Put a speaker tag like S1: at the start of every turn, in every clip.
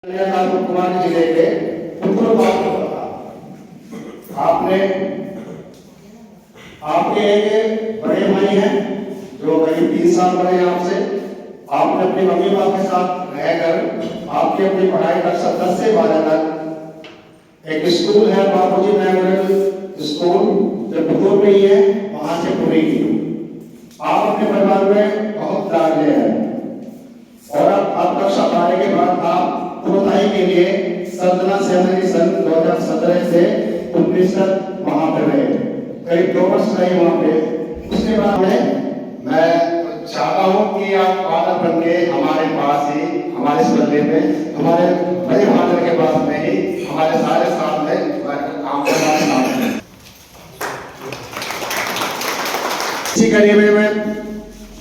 S1: कन्याकुमारी जिले के उत्तर था। आपने आपके एक बड़े भाई हैं जो करीब 3 साल बड़े हैं आपसे। आपने अपने मम्मी पापा के साथ रहकर आपकी अपनी पढ़ाई कक्षा 10 से 12 तक एक स्कूल है बापूजी मेमोरियल स्कूल जो पुतूर में ही है, वहां से पूरी की। आप अपने परिवार में बहुत लाडले हैं और अब कक्षा 12 के बाद आप पुरोताई के लिए सल्तना सेनानी सन 2017 से 19 तक वहां पर रहे, करीब 2 वर्ष रहे वहां पे। उसके बाद में मैं चाहता हूं कि आप फादर बन के हमारे पास ही, हमारे इस बदले में, हमारे बड़े फादर के पास में ही हमारे सारे साथ में काम करना। इसी करीब में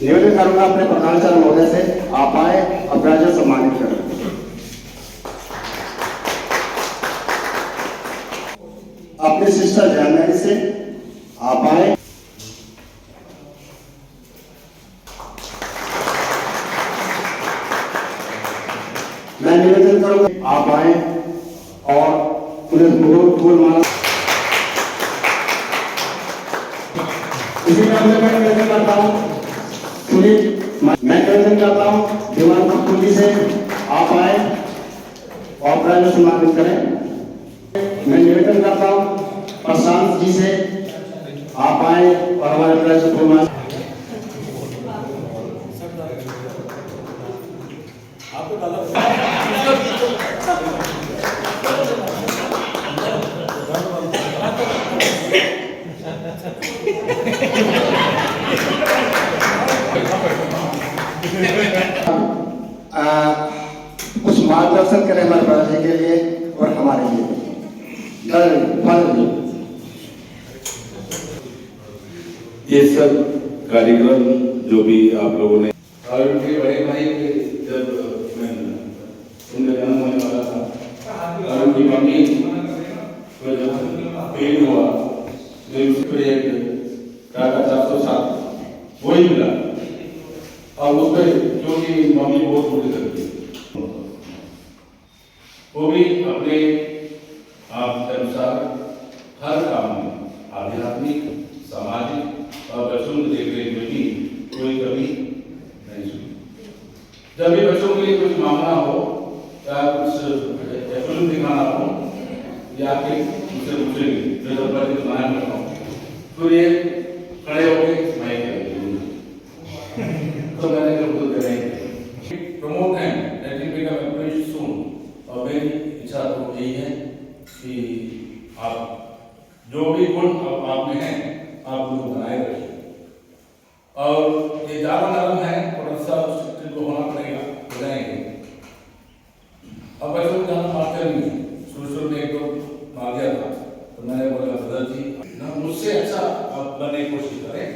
S1: निवेदन करूंगा अपने प्रधानाचार्य महोदय से, आप आए और राज्य सम्मानित करें। अपने सिस्टर जयमरी से आप आए। मैं निवेदन करूंगा आप आए और उन्हें फूल माला। इसी तरह मैं निवेदन करता हूँ मैं निवेदन करता हूँ दीवान फूली से आप आए और प्राइवेट सम्मानित करें। मैं निवेदन करता हूँ प्रशांत जी से आप आए और हमारे प्राइवेट फूल कुछ मार्गदर्शन करें हमारे बच्चे के लिए और हमारे लिए।
S2: ये सब कार्यक्रम जो भी आप लोगों ने और उनके बड़े भाई जब उनका जन्म होने वाला था और उनकी मम्मी को जब फेल हुआ तो उसको एक टाटा 407 वही मिला और उस पर क्योंकि मम्मी बहुत बुरी लगती वो भी अपने आप के अनुसार हर काम में आध्यात्मिक, सामाजिक और बच्चों को देखने में भी कोई कभी नहीं सुनी। जब भी बच्चों के लिए कुछ मांगना हो या कुछ फिल्म दिखाना हो या फिर उनसे पूछेंगे जो बच्चे बनाया करता हूँ तो ये खड़े हो गए स्माइल करेंगे तो मैंने जब खुद करेंगे प्रमोट है दैट विल बिकम अ सून। और मेरी इच्छा तो यही है कि आप जो भी गुण आप में हैं आप उनको बनाए रखिए और ये ज़्यादा नरम है थोड़ा सा को होना पड़ेगा हो जाएंगे। अब बच्चों को ज़्यादा मारते नहीं, शुरू में एक दो मार दिया था तो मैंने बोला सदर जी ना मुझसे अच्छा आप बनने की कोशिश करें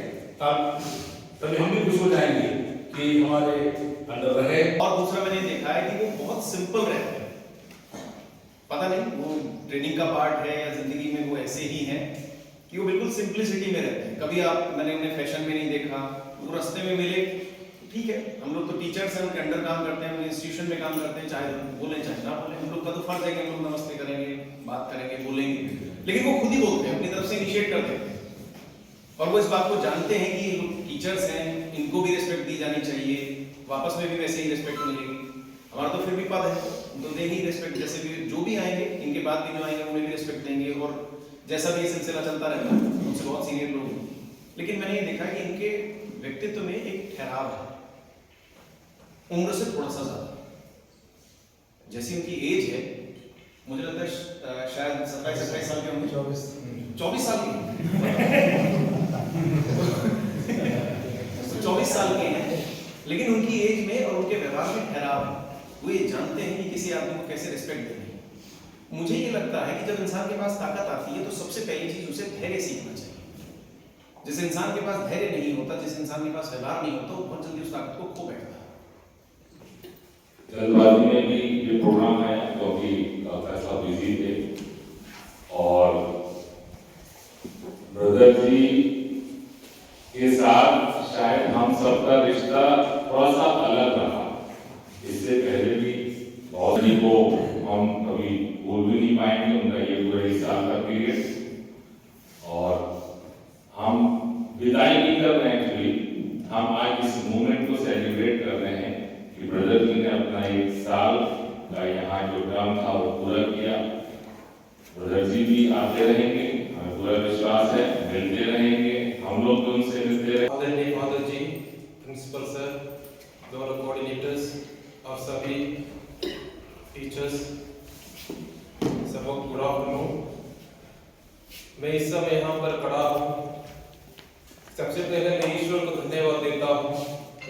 S2: तभी हम भी खुश हो जाएंगे कि हमारे अंडर रहे।
S3: और दूसरा मैंने देखा है कि वो बहुत सिंपल रहते हैं, पता नहीं वो ट्रेनिंग का पार्ट है या जिंदगी में वो ऐसे ही हैं कि वो बिल्कुल सिंपलिसिटी में रहते हैं। कभी मैंने उन्हें फैशन में नहीं देखा, वो रास्ते में मिले ठीक है, हम लोग तो टीचर्स हैं, उनके अंडर काम करते हैं, इंस्टीट्यूशन में काम करते हैं, चाहे बोले चाहे ना बोले, हम लोग का तो फर्ज है कि हम लोग नमस्ते करेंगे, बात करेंगे, बोलेंगे, लेकिन वो खुद ही बोलते हैं, अपनी तरफ से इनिशिएट कर देते हैं और वो इस बात को जानते हैं कि ये टीचर्स हैं, इनको भी रिस्पेक्ट दी जानी चाहिए, वापस में भी वैसे ही रिस्पेक्ट मिलेगी। हमारा तो फिर भी पद है तो देंगे ही रिस्पेक्ट, जैसे भी जो भी आएंगे इनके बाद भी जो आएंगे उन्हें भी रिस्पेक्ट देंगे और जैसा भी ये सिलसिला चलता रहता है। उनसे बहुत सीनियर लोग हैं, लेकिन मैंने ये देखा कि इनके व्यक्तित्व में एक ठहराव है, उम्र से थोड़ा सा ज्यादा। जैसी उनकी एज है मुझे लगता है शायद 27-28 साल के होंगे, 24 साल के 24 साल के हैं, लेकिन उनकी एज में और उनके व्यवहार में ठहराव है। वो ये जानते हैं कि किसी आदमी को कैसे रिस्पेक्ट देनी है। मुझे ये लगता है कि जब इंसान के पास ताकत आती है तो सबसे पहली चीज उसे धैर्य सीखना चाहिए। जिस इंसान के पास धैर्य नहीं होता, जिस इंसान के पास व्यवहार नहीं होता, वो बहुत जल्दी उस ताकत को खो बैठता है।
S2: जल्दबाजी में भी ये प्रोग्राम है क्योंकि फैसला बिजी थे और ब्रदर जी के साथ शायद हम सबका रिश्ता थोड़ा सा अलग रहा। इससे पहले भी बहुत ही को हम कभी भूल भी नहीं पाएंगे, उनका ये पूरा 1 साल का पीरियड। और हम विदाई नहीं कर रहे हैं, एक्चुअली हम आज इस मूवमेंट को सेलिब्रेट कर रहे हैं कि ब्रदर जी ने अपना 1 साल का यहाँ जो टर्म था वो पूरा किया। ब्रदर जी भी आते रहेंगे, हमें पूरा विश्वास है, मिलते रहेंगे, हम लोग भी उनसे मिलते रहेंगे।
S4: आदरणीय फादर जी, प्रिंसिपल सर, दोनों कोऑर्डिनेटर्स और सभी टीचर्स, सबको गुड आफ्टरनून। मैं इस समय यहाँ पर खड़ा हूँ, सबसे पहले मैं ईश्वर को धन्यवाद देता हूँ।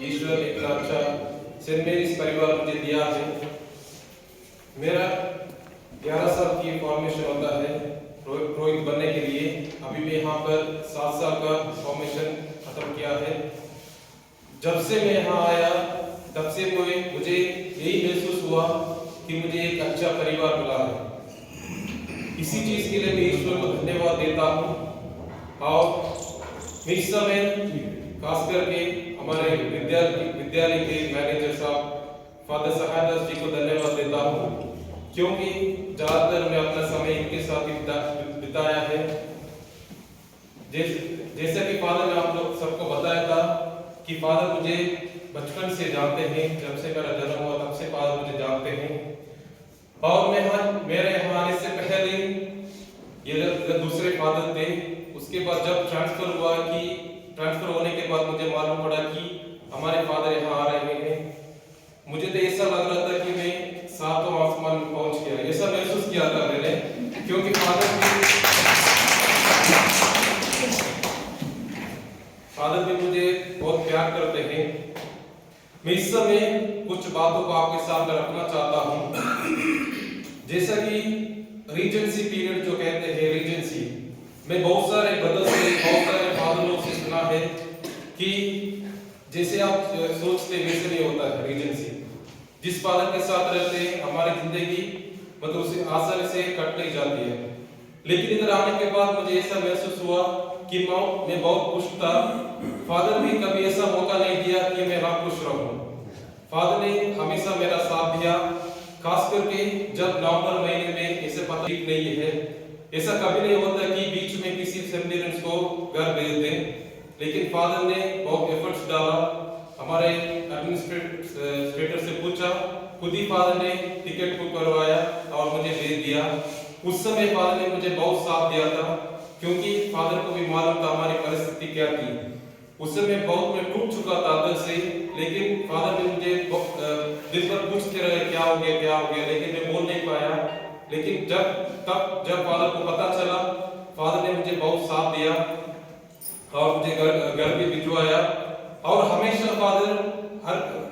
S4: ईश्वर ने इतना अच्छा सेंट मेरीज परिवार मुझे दिया है। मेरा 11 साल की फॉर्मेशन होता है पुरोहित बनने के लिए। अभी मैं यहाँ पर 7 साल का फॉर्मेशन खत्म किया है। जब से मैं यहाँ आया तब से मुझे यही महसूस हुआ कि मुझे एक अच्छा परिवार मिला है। इसी चीज के लिए मैं ईश्वर को धन्यवाद देता हूँ। और मैं इस समय खास करके हमारे विद्यालय के मैनेजर साहब फादर सहायदास जी को धन्यवाद देता हूँ, क्योंकि ज्यादातर मैं अपना समय इनके साथ ही बिताया है। जैसा कि फादर ने आप लोग सबको बताया था कि फादर मुझे बचपन से जानते हैं, जब से मेरा जन्म हुआ तब से फादर मुझे जानते हैं। और मेरे यहाँ आने से पहले ये दूसरे फादर थे। उसके बाद जब ट्रांसफर होने के बाद मुझे मालूम पड़ा कि हमारे फादर यहाँ आ रहे हैं, मुझे तो ऐसा लग रहा था कि मैं 7वां आसमान में पहुंच गया, ऐसा महसूस किया था मैंने, क्योंकि फादर भी मुझे बहुत प्यार करते हैं। मैं इस समय कुछ बातों को आपके सामने रखना चाहता हूं। जैसा कि रीजेंसी पीरियड जो कहते हैं, रीजेंसी मैं बहुत सारे ब्रदर्स से, बहुत सारे फादरों से सुना है कि जैसे आप सोचते वैसे नहीं होता है। रीजेंसी जिस फादर के साथ रहते हैं हमारी जिंदगी मतलब उसे आसानी से कट नहीं जाती है। लेकिन इधर आने के बाद मुझे ऐसा महसूस हुआ कि मैं बहुत खुश था। फादर भी कभी ऐसा मौका नहीं दिया कि मैं ना खुश रहूं। फादर ने हमेशा मेरा साथ दिया, खास करके जब नवंबर महीने में ऐसे पता नहीं है, ऐसा कभी नहीं होता कि बीच में किसी सेमिनारियंस को घर भेज दें। लेकिन फादर ने बहुत एफर्ट्स डाला, हमारे एडमिनिस्ट्रेटर से पूछा, खुद ही फादर ने टिकट बुक करवाया और मुझे भेज दिया। उस समय फादर ने मुझे बहुत साथ दिया था, क्योंकि फादर को भी मालूम था हमारी परिस्थिति क्या थी। उस समय बहुत मैं टूट चुका था अंदर से, लेकिन फादर ने मुझे दिन भर पूछते रहे क्या हो गया, लेकिन मैं बोल नहीं पाया। लेकिन जब फादर को पता चला, फादर ने मुझे बहुत साथ दिया और मुझे घर भी भिजवाया। और हमेशा फादर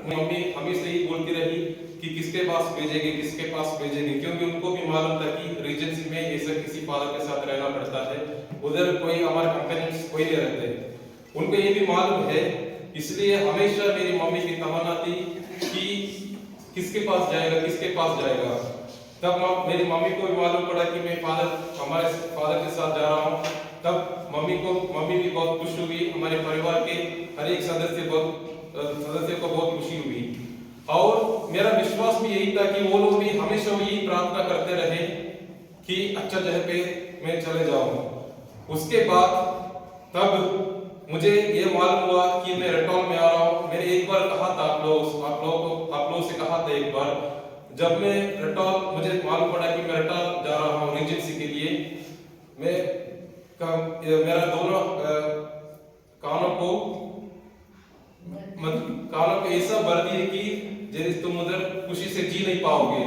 S4: मम्मी हमेशा ही बोलती रही कि किसके पास भेजेंगे, क्योंकि उनको भी मालूम था कि रीजेंसी में ऐसा किसी फादर के साथ रहना पड़ता है, उधर कोई हमारे कंपेनियंस कोई नहीं रहते। उनको ये भी मालूम है, इसलिए हमेशा मेरी मम्मी की तमन्ना थी कि किसके पास जाएगा। तब मेरी मम्मी को भी मालूम पड़ा कि मैं हमारे फादर के साथ जा रहा हूँ। तब मम्मी भी बहुत खुश हुई, हमारे परिवार के हर एक सदस्य को बहुत खुशी हुई। और मेरा विश्वास भी यही था कि वो लोग भी हमेशा यही प्रार्थना करते रहे कि अच्छा जगह पे मैं चले जाऊं। उसके बाद तब मुझे ये मालूम हुआ कि मैं रटौल में आ रहा हूँ। मैंने एक बार कहा था आप लोगों से कहा था एक बार, जब मैं रटौल मुझे मालूम पड़ा कि मैं रटौल जा रहा हूँ रीजेंसी के लिए, मेरा दोनों कानों को ऐसा भर दिए कि जैसे तुम उधर खुशी से जी नहीं पाओगे।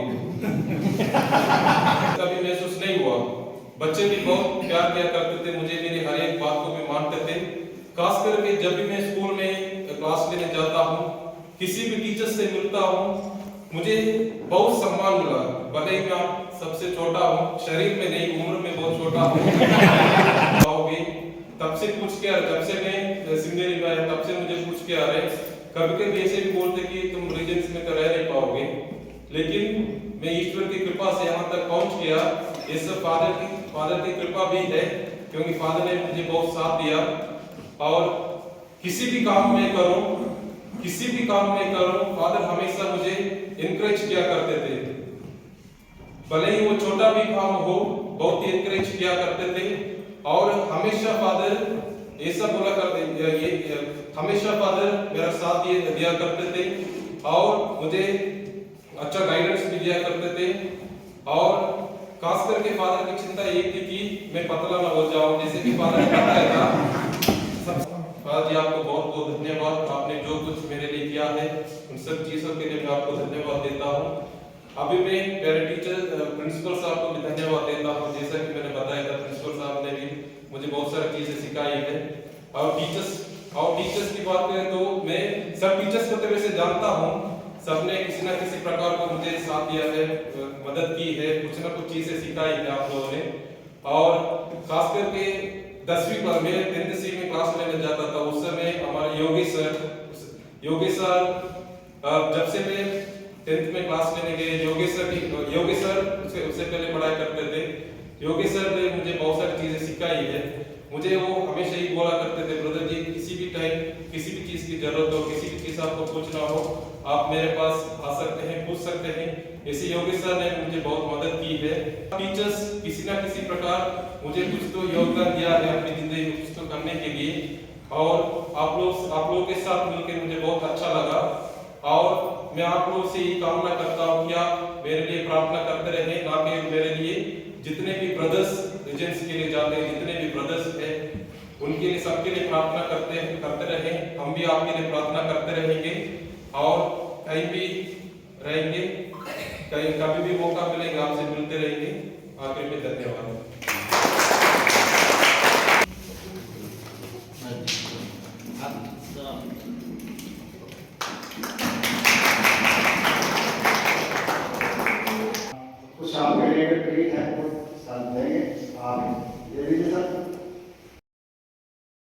S4: कभी महसूस नहीं हुआ। बच्चे भी बहुत प्यार किया करते थे मुझे, मेरी हर एक बात को भी मानते थे। खास करके जब भी मैं स्कूल में क्लास लेने जाता हूँ, किसी भी टीचर से मिलता हूँ, मुझे बहुत सम्मान मिला। भले ही मैं सबसे छोटा हूँ, शरीर में नहीं, उम्र में बहुत छोटा हूँ। तब से पूछ के, जब से मैं सेमिनरी में आया तब से मुझे पूछ के आ रहे, कभी ऐसे भी बोलते कि तुम रीजेंसी में तो रह नहीं पाओगे। लेकिन मैं ईश्वर की कृपा से यहाँ तक पहुँच गया। ये सब फादर की कृपा भी है, क्योंकि फादर ने मुझे बहुत साथ दिया। और किसी भी काम में करूं, फादर हमेशा मुझे इनकरेज किया करते थे। भले ही वो छोटा भी काम हो, बहुत ही एनकरेज किया करते थे। और हमेशा फादर ऐसा बोला करते, ये हमेशा फादर मेरा साथ दिया करते थे और मुझे अच्छा गाइडेंस भी दिया करते थे। और खास करके फादर की चिंता ये थी कि मैं पतला ना हो जाऊं, जैसे कि फादर ने बताया था। फादर जी आपको बहुत बहुत धन्यवाद, आपने जो कुछ मेरे लिए किया है उन सब चीज़ों के लिए मैं आपको धन्यवाद देता हूँ। अभी मैं मेरे टीचर प्रिंसिपल साहब को भी धन्यवाद देता हूँ, जैसा कि मैंने बताया था प्रिंसिपल साहब ने भी मुझे बहुत सारी चीज़ें सिखाई है। और टीचर्स की बात करें तो मैं सब टीचर्स को तरह से जानता हूँ, सबने किसी न किसी प्रकार को मुझे साथ दिया है, मदद की है, कुछ ना कुछ चीज़ें सिखाई है आप लोगों ने। और खास करके 10वीं क्लास में 10th में क्लास लेने जाता था, उस समय हमारे योगेश सर जब से मैं 10th में क्लास लेने गए, योगेश सर उससे पहले पढ़ाई करते थे। योगेश सर ने मुझे बहुत सारी चीज़ें सिखाई है। मुझे वो हमेशा ही बोला करते थे, ब्रदर जी किसी भी टाइम किसी भी चीज़ की जरूरत हो, किसी भी चीज़ आपको पूछना हो, आप मेरे पास आ सकते हैं, पूछ सकते हैं। ऐसे योगेश सर ने मुझे बहुत मदद की है। टीचर्स किसी न किसी प्रकार मुझे कुछ तो योगदान दिया है अपनी जिंदगी में कुछ तो करने के लिए। और आप लोगों के साथ मिलकर मुझे बहुत अच्छा लगा। और मैं आप लोगों से ये कामना करता हूँ कि आप मेरे लिए प्रार्थना करते रहें, ना कि मेरे लिए जितने भी ब्रदर्स रीजेंट्स के लिए जाते हैं, जितने भी ब्रदर्स हैं उनके लिए, सबके लिए प्रार्थना करते रहें। हम भी आपके लिए प्रार्थना करते रहेंगे और कहीं भी रहेंगे, कभी भी मौका मिलेगा आपसे मिलते रहेंगे। आखिर में धन्यवाद।
S1: कुछ आपके लिए ट्रीट है, कुछ साथ देंगे।